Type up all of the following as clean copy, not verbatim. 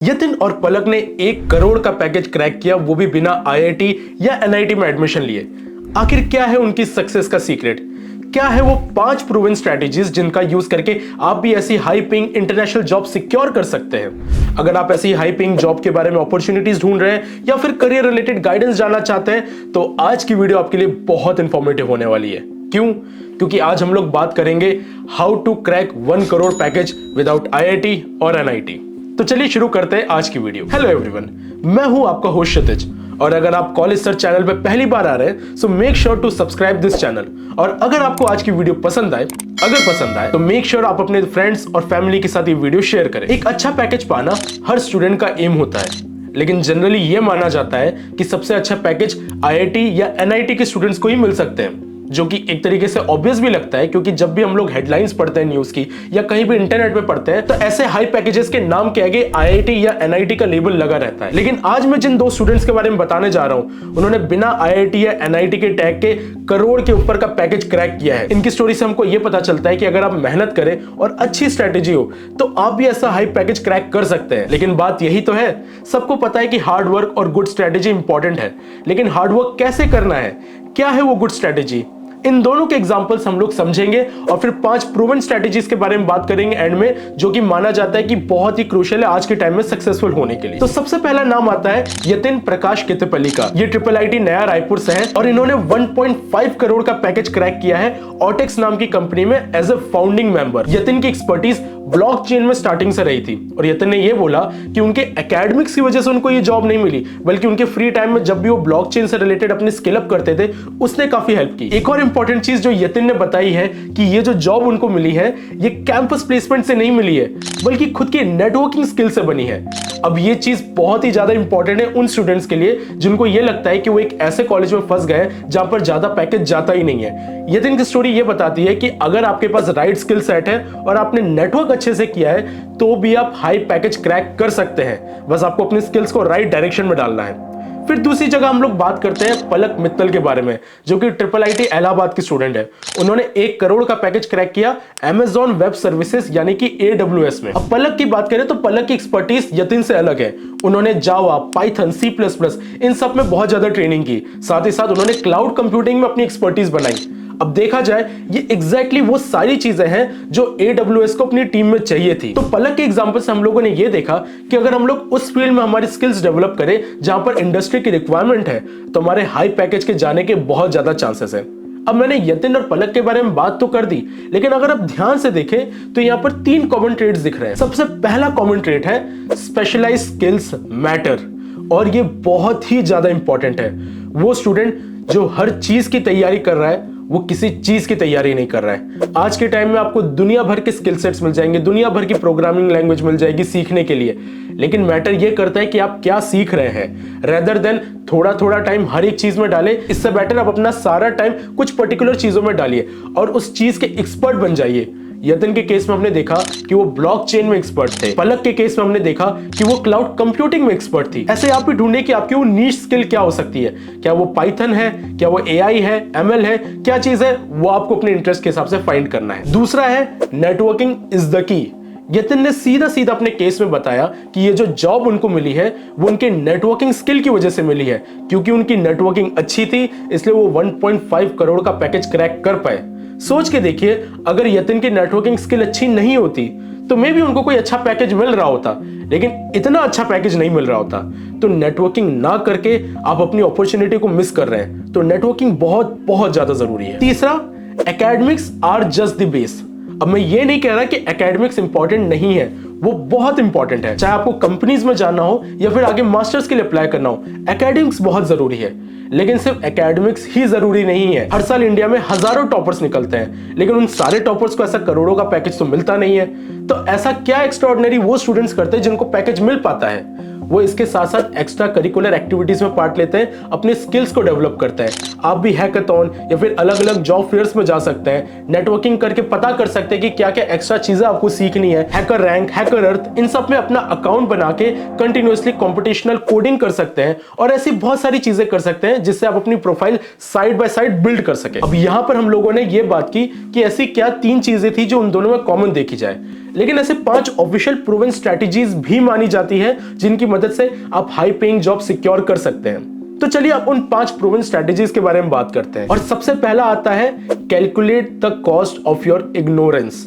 यतिन और पलक ने 1 करोड़ का पैकेज क्रैक किया, वो भी बिना आईआईटी या एनआईटी में एडमिशन लिए। आखिर क्या है उनकी सक्सेस का सीक्रेट? क्या है वो 5 प्रूवन स्ट्रेटेजीज जिनका यूज करके आप भी ऐसी high paying international job secure कर सकते हैं? अगर आप ऐसी हाई पेइंग जॉब के बारे में अपॉर्चुनिटीज ढूंढ रहे हैं या फिर करियर रिलेटेड गाइडेंस जानना चाहते हैं तो आज की वीडियो आपके लिए बहुत इंफॉर्मेटिव होने वाली है। क्यों? क्योंकि आज हम लोग बात करेंगे how to crack 1 crore package without IIT और एनआईटी। तो चलिए शुरू करते हैं आज की वीडियो। हेलो एवरीवन, मैं हूं आपका होस्ट क्षितिज और अगर आप कॉलेज सर्च चैनल पे पहली बार आ रहे हैं so make sure to subscribe this channel. और अगर आपको आज की वीडियो पसंद आए तो मेक श्योर आप अपने फ्रेंड्स और फैमिली के साथ ये वीडियो शेयर करें। एक अच्छा पैकेज पाना हर स्टूडेंट का एम होता है, लेकिन जनरली ये माना जाता है कि सबसे अच्छा पैकेज आईआईटी या एनआईटी के स्टूडेंट्स को ही मिल सकते हैं, जो कि एक तरीके से ऑब्वियस भी लगता है क्योंकि जब भी हम लोग हेडलाइंस पढ़ते हैं न्यूज की या कहीं भी इंटरनेट पे पढ़ते हैं तो ऐसे हाई पैकेजेस के नाम के आगे आईआईटी या एनआईटी का लेबल लगा रहता है। लेकिन आज मैं जिन 2 स्टूडेंट्स के बारे में बताने जा रहा हूं उन्होंने बिना आईआईटी या एनआईटी के टैग के करोड़ के ऊपर का पैकेज क्रैक किया है। इनकी स्टोरी से हमको यह पता चलता है कि अगर आप मेहनत करें और अच्छी स्ट्रेटेजी हो तो आप भी ऐसा हाई पैकेज क्रैक कर सकते हैं। लेकिन बात यही तो है, सबको पता है कि हार्ड वर्क और गुड स्ट्रेटेजी इंपॉर्टेंट है, लेकिन हार्ड वर्क कैसे करना है, क्या है वो गुड स्ट्रेटेजी, इन दोनों के एग्जांपल्स हम लोग समझेंगे और फिर 5 प्रूवन स्ट्रेटेजीज के बारे में बात करेंगे एंड में, जो कि माना जाता है कि बहुत ही क्रूशियल है आज के टाइम में सक्सेसफुल होने के लिए। तो सबसे पहला नाम आता है यतिन प्रकाश कितपल्ली का। ये ट्रिपल आईटी नया रायपुर से है और इन्होंने 1.5 करोड़ का पैकेज क्रैक किया है ऑटेक्स नाम की कंपनी में as a founding member. Yatin की एक्सपर्टीज ब्लॉकचेन में स्टार्टिंग से रही थी और यतिन ने ये बोला कि उनके एकेडमिक्स की वजह से उनको ये जॉब नहीं मिली, बल्कि उनके फ्री टाइम में जब भी वो ब्लॉकचेन से रिलेटेड अपने स्किल अप करते थे उसने काफी हेल्प की। एक और इंपॉर्टेंट चीज जो यतिन ने बताई है कि ये जो जॉब उनको मिली है ये कैंपस प्लेसमेंट से नहीं मिली है, बल्कि खुद की नेटवर्किंग स्किल से बनी है। अब ये चीज बहुत ही ज्यादा इंपॉर्टेंट है उन स्टूडेंट्स के लिए जिनको ये लगता है कि वो एक ऐसे कॉलेज में फंस गए जहां पर ज्यादा पैकेज जाता ही नहीं है। यतिन की स्टोरी ये बताती है कि अगर आपके पास राइट स्किल सेट है और आपने नेटवर्क अच्छे से किया है तो भी आप हाई पैकेज क्रैक कर सकते हैं, बस आपको अपने स्किल्स को राइट डायरेक्शन में डालना है। फिर दूसरी जगह हम लोग बात करते हैं पलक मित्तल के बारे में, जो कि ट्रिपल आईटी इलाहाबाद की स्टूडेंट है। उन्होंने 1 करोड़ का पैकेज क्रैक किया अमेज़न वेब सर्विसेज यानी कि AWS में। अब पलक की बात करें तो पलक की एक्सपर्टीज यतिन से अलग है। उन्होंने जावा, पाइथन, C++ इन सब में बहुत ज्यादा ट्रेनिंग की, साथ ही साथ उन्होंने क्लाउड कंप्यूटिंग में अपनी एक्सपर्टीज बनाई। अब देखा जाए ये एग्जैक्टली वो सारी चीजें हैं जो AWS को अपनी टीम में चाहिए थी। तो पलक के एग्जांपल से हम लोगों ने ये देखा कि अगर हम लोग उस फील्ड में हमारी स्किल्स डेवलप करें जहां पर इंडस्ट्री की रिक्वायरमेंट है तो हमारे हाई पैकेज के जाने के बहुत ज्यादा चांसेस है। अब मैंने यतिन और पलक के बारे में बात तो कर दी, लेकिन अगर आप ध्यान से देखें तो यहां पर 3 कॉमन ट्रेड्स दिख रहे हैं। सबसे पहला कॉमन ट्रेड है स्पेशलाइज्ड स्किल्स मैटर, और ये बहुत ही ज्यादा इंपॉर्टेंट है। वो स्टूडेंट जो हर चीज की तैयारी कर रहा है वो किसी चीज की तैयारी नहीं कर रहा है। आज के टाइम में आपको दुनिया भर के स्किल सेट्स मिल जाएंगे, दुनिया भर की प्रोग्रामिंग लैंग्वेज मिल जाएगी सीखने के लिए, लेकिन मैटर ये करता है कि आप क्या सीख रहे हैं, रेदर देन थोड़ा थोड़ा टाइम हर एक चीज में डालें। इससे बेटर आप अपना सारा टाइम कुछ पर्टिकुलर चीजों में डालिए और उस चीज के एक्सपर्ट बन जाइए। यतिन के केस में हमने देखा कि वो ब्लॉकचेन में एक्सपर्ट थे, पलक के केस में हमने देखा कि वो क्लाउड कंप्यूटिंग में एक्सपर्ट थी। ऐसे आप भी ढूंढे कि आपकी वो नीश स्किल क्या हो सकती है, क्या वो पाइथन है, क्या वो एआई है, एमएल है, क्या चीज है, वो आपको अपने इंटरेस्ट के हिसाब से फाइंड करना है। दूसरा है networking is the key. Yatin ने सीधा सीधा अपने केस में बताया कि ये जो जॉब उनको मिली है वो उनके नेटवर्किंग स्किल की वजह से मिली है, क्योंकि उनकी नेटवर्किंग अच्छी थी इसलिए वो 1.5 करोड़ का पैकेज क्रैक कर पाए। सोच के देखिए, अगर यतिन की नेटवर्किंग स्किल अच्छी नहीं होती तो मे भी उनको कोई अच्छा पैकेज मिल रहा होता, लेकिन इतना अच्छा पैकेज नहीं मिल रहा होता। तो नेटवर्किंग ना करके आप अपनी अपॉर्चुनिटी को मिस कर रहे हैं, तो नेटवर्किंग बहुत बहुत ज्यादा जरूरी है। तीसरा, academics are just the base. अब मैं ये नहीं कह रहा कि एकेडमिक्स इंपॉर्टेंट नहीं है, वो बहुत इंपॉर्टेंट है। चाहे आपको कंपनीज में जाना हो या फिर आगे मास्टर्स के लिए अप्लाई करना हो, एकेडमिक्स बहुत जरूरी है। लेकिन सिर्फ एकेडमिक्स ही जरूरी नहीं है। हर साल इंडिया में हजारों टॉपर्स निकलते हैं, लेकिन उन सारे टॉपर्स को ऐसा करोड़ों का पैकेज तो मिलता नहीं है। तो ऐसा क्या एक्स्ट्राऑर्डिनरी वो स्टूडेंट्स करते हैं जिनको पैकेज मिल पाता है? वो इसके साथ साथ एक्स्ट्रा करिकुलर एक्टिविटीज में पार्ट लेते हैं, अपने स्किल्स को डेवलप करते हैं। आप भी हैकाथॉन या फिर अलग अलग जॉब फेयर्स में जा सकते हैं, नेटवर्किंग करके पता कर सकते हैं कि क्या क्या एक्स्ट्रा चीजें आपको सीखनी है। हैकर रैंक, हैकर अर्थ, इन सब में अपना अकाउंट बना के कंटिन्यूअसली कॉम्पिटिशनल कोडिंग कर सकते हैं और ऐसी बहुत सारी चीजें कर सकते हैं जिससे आप अपनी profile side by side build कर सके। अब यहां पर हम लोगों ने ये बात की कि ऐसी क्या 3 चीजें थी जो उन दोनों में कॉमन देखी जाए, लेकिन ऐसे 5 ऑफिशियल प्रूवन स्ट्रेटजीज भी मानी जाती है जिनकी मदद से आप हाई पेइंग जॉब सिक्योर कर सकते हैं। तो चलिए आप उन 5 प्रूवन स्ट्रेटजीज के बारे में बात करते हैं। और सबसे पहला आता है calculate the cost of your ignorance.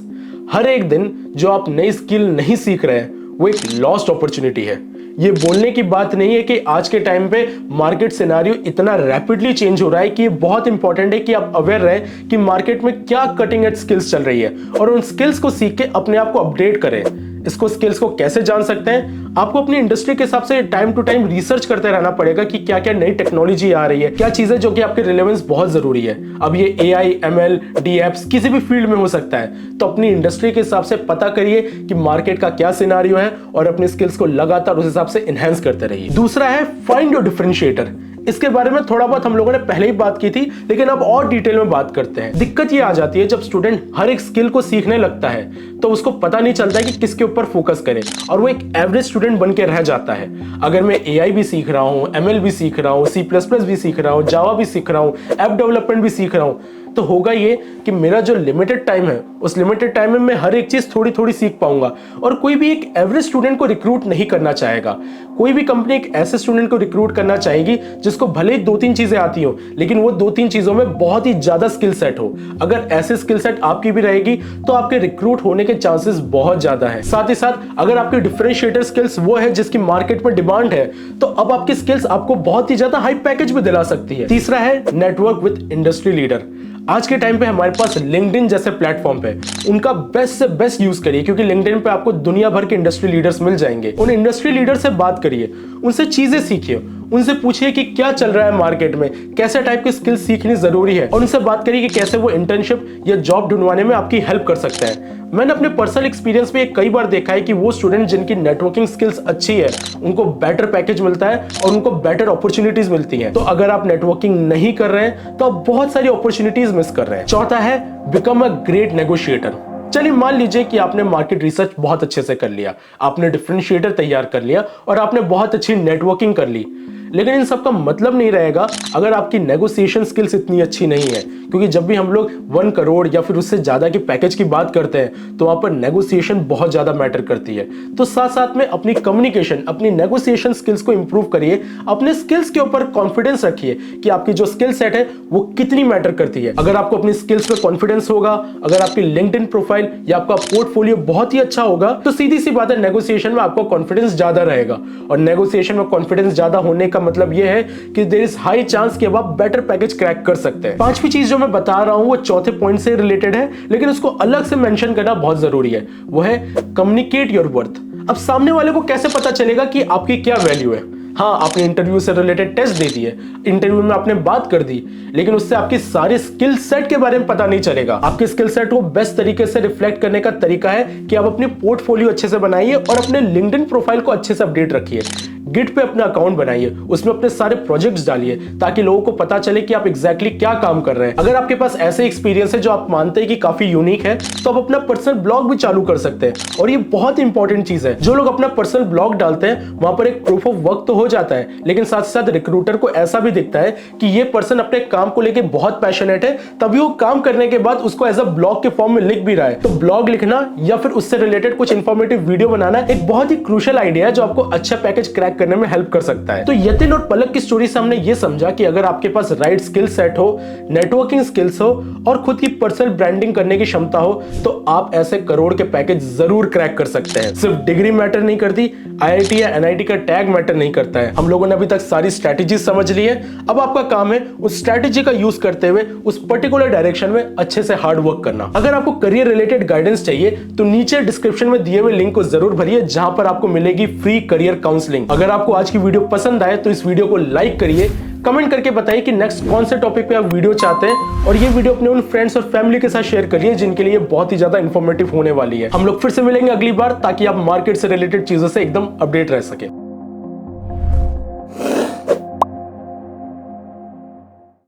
हर एक दिन जो आप नई स्किल नहीं सीख रहे हैं वो एक लॉस्ट अपॉर्चुनिटी है। ये बोलने की बात नहीं है कि आज के टाइम पे मार्केट सिनेरियो इतना रैपिडली चेंज हो रहा है कि ये बहुत इंपॉर्टेंट है कि आप अवेयर रहें कि मार्केट में क्या कटिंग एज स्किल्स चल रही है और उन स्किल्स को सीख के अपने आप को अपडेट करें। इसको स्किल्स को कैसे जान सकते हैं? आपको अपनी इंडस्ट्री के हिसाब से टाइम टू टाइम रिसर्च करते रहना पड़ेगा कि क्या क्या नई टेक्नोलॉजी आ रही है, क्या चीजें जो कि आपके रिलेवेंस बहुत जरूरी है। अब ये AI, ML, DApps किसी भी फील्ड में हो सकता है, तो अपनी इंडस्ट्री के हिसाब से पता करिए कि मार्केट का क्या सिनेरियो है और अपने स्किल्स को लगातार उस हिसाब से एनहांस करते रहिए। दूसरा है फाइंड योर डिफरेंशिएटर। इसके बारे में थोड़ा बहुत हम लोगों ने पहले ही बात की थी, लेकिन अब और डिटेल में बात करते हैं। दिक्कत ये आ जाती है जब स्टूडेंट हर एक स्किल को सीखने लगता है तो उसको पता नहीं चलता है कि किसके ऊपर फोकस करे और वो एक एवरेज स्टूडेंट बन के रह जाता है। अगर मैं AI भी सीख रहा हूँ, ML भी सीख रहा हूँ, C++ भी सीख रहा हूँ, जावा भी सीख रहा हूँ, ऐप डेवलपमेंट भी सीख रहा हूँ, तो होगा ये कि मेरा जो लिमिटेड टाइम है उस लिमिटेड टाइम में मैं हर एक चीज थोड़ी थोड़ी सीख पाऊंगा और कोई भी एक एवरेज स्टूडेंट को रिक्रूट नहीं करना चाहेगा। कोई भी कंपनी एक ऐसे स्टूडेंट को रिक्रूट करना चाहेगी जिसको भले ही 2-3 चीजें आती हो लेकिन वो 2-3 चीजों में बहुत ही ज्यादा स्किल सेट हो। अगर ऐसे स्किल सेट आपकी भी रहेगी तो आपके रिक्रूट होने के चांसेस बहुत ज्यादा है। साथ ही साथ अगर आपकी डिफरेंशिएटर स्किल्स वो है जिसकी मार्केट में डिमांड है तो अब आपकी स्किल्स आपको बहुत ही ज्यादा हाई पैकेज भी दिला सकती है। तीसरा है नेटवर्क विद इंडस्ट्री लीडर। आज के टाइम पे हमारे पास लिंक्डइन जैसे प्लेटफॉर्म पे उनका बेस्ट से बेस्ट यूज करिए, क्योंकि लिंक्डइन पे आपको दुनिया भर के इंडस्ट्री लीडर्स मिल जाएंगे। उन इंडस्ट्री लीडर से बात करिए, उनसे चीजें सीखिए, उनसे पूछिए कि क्या चल रहा है मार्केट में, कैसे टाइप की स्किल सीखनी जरूरी है और उनसे बात करिए कि कैसे वो इंटर्नशिप या जॉब ढूंढवाने में आपकी हेल्प कर सकते हैं। मैंने अपने पर्सनल एक्सपीरियंस में कई बार देखा है कि वो स्टूडेंट जिनकी नेटवर्किंग स्किल्स अच्छी है उनको बेटर पैकेज मिलता है और उनको बेटर अपॉर्चुनिटीज मिलती हैं। तो अगर आप नेटवर्किंग नहीं कर रहे हैं तो आप बहुत सारी अपॉर्चुनिटीज मिस कर रहे हैं। चौथा है बिकम अ ग्रेट नेगोशिएटर। चलिए मान लीजिए कि आपने मार्केट रिसर्च बहुत अच्छे से कर लिया, आपने डिफरेंशिएटर तैयार कर लिया और आपने बहुत अच्छी नेटवर्किंग कर ली, लेकिन इन सब का मतलब नहीं रहेगा अगर आपकी नेगोशिएशन स्किल्स इतनी अच्छी नहीं है। क्योंकि जब भी हम लोग 1 करोड़ या फिर उससे ज्यादा के पैकेज की बात करते हैं तो वहां पर नेगोशिएशन बहुत ज्यादा मैटर करती है। तो साथ साथ में अपनी कम्युनिकेशन, अपनी नेगोशिएशन स्किल्स को इंप्रूव करिए, अपने स्किल्स के ऊपर कॉन्फिडेंस रखिए कि आपकी जो स्किल सेट है वो कितनी मैटर करती है। अगर आपको अपनी स्किल्स पे कॉन्फिडेंस होगा, अगर आपकी लिंक्डइन प्रोफाइल या आपका पोर्टफोलियो बहुत ही अच्छा होगा तो सीधी सी बात है नेगोशिएशन में आपको कॉन्फिडेंस ज्यादा रहेगा और नेगोशिएशन में कॉन्फिडेंस ज्यादा होने का मतलब यह है कि देयर इज हाई चांस कि आप बेटर पैकेज क्रैक कर सकते हैं। पांचवी चीज जो मैं बता रहा हूं वो चौथे पॉइंट से रिलेटेड है, लेकिन उसको अलग से मेंशन करना बहुत जरूरी है। वो है कम्युनिकेट योर वर्थ। अब सामने वाले को कैसे पता चलेगा कि आपकी क्या वैल्यू है? हाँ, आपने इंटरव्यू से रिलेटेड टेस्ट दे दिए, इंटरव्यू में आपने बात कर दी, लेकिन उससे आपकी सारे स्किल सेट के बारे में पता नहीं चलेगा। आपके स्किल सेट को बेस्ट तरीके से रिफ्लेक्ट करने का तरीका है कि आप अपने पोर्टफोलियो अच्छे से बनाइए और अपने लिंक्डइन प्रोफाइल को अच्छे से अपडेट रखिए। गिट पे अपना अकाउंट बनाइए, उसमें अपने सारे प्रोजेक्ट्स डालिए ताकि लोगों को पता चले कि आप एग्जैक्टली क्या काम कर रहे हैं। अगर आपके पास ऐसे एक्सपीरियंस है जो आप मानते हैं कि काफी यूनिक है तो आप अपना पर्सनल ब्लॉग भी चालू कर सकते हैं। और ये बहुत इंपॉर्टेंट चीज है, जो लोग अपना पर्सनल ब्लॉग डालते हैं वहां पर एक प्रूफ ऑफ वर्क तो हो जाता है, लेकिन साथ साथ रिक्रूटर को ऐसा भी दिखता है कि ये पर्सन अपने काम को लेकर बहुत पैशनेट है, तभी वो काम करने के बाद उसको एज अ ब्लॉग के फॉर्म में लिख भी रहा है। तो ब्लॉग लिखना या फिर उससे रिलेटेड कुछ इंफॉर्मेटिव वीडियो बनाना एक बहुत ही क्रूशियल आइडिया है जो आपको अच्छा पैकेज क्रैक करने में हेल्प कर सकता है। तो यतिन और पलक की स्टोरी से हमने ये समझा कि अगर आपके पास राइट स्किल सेट हो, नेटवर्किंग स्किल्स हो और खुद की पर्सनल ब्रांडिंग करने की क्षमता हो तो आप ऐसे करोड़ के पैकेज जरूर क्रैक कर सकते हैं। सिर्फ डिग्री मैटर नहीं करती, IIT या NIT का टैग मैटर नहीं करता है। हम लोगों ने अभी तक सारी स्ट्रैटेजी समझ ली है, अब आपका काम है उस स्ट्रैटेजी का यूज करते हुए उस पर्टिकुलर डायरेक्शन में अच्छे से हार्ड वर्क करना। अगर आपको करियर रिलेटेड गाइडेंस चाहिए तो नीचे डिस्क्रिप्शन में दिए हुए लिंक को जरूर भरिए, जहां पर आपको मिलेगी फ्री करियर काउंसलिंग। अगर आपको आज की वीडियो पसंद आए तो इस वीडियो को लाइक करिए, कमेंट करके बताइए कि नेक्स्ट कौन से टॉपिक पे आप वीडियो चाहते हैं और ये वीडियो अपने उन फ्रेंड्स और फैमिली के साथ शेयर करिए जिनके लिए बहुत ही ज्यादा इंफॉर्मेटिव होने वाली है। हम लोग फिर से मिलेंगे अगली बार ताकि आप मार्केट से रिलेटेड चीजों से एकदम अपडेट रह सके।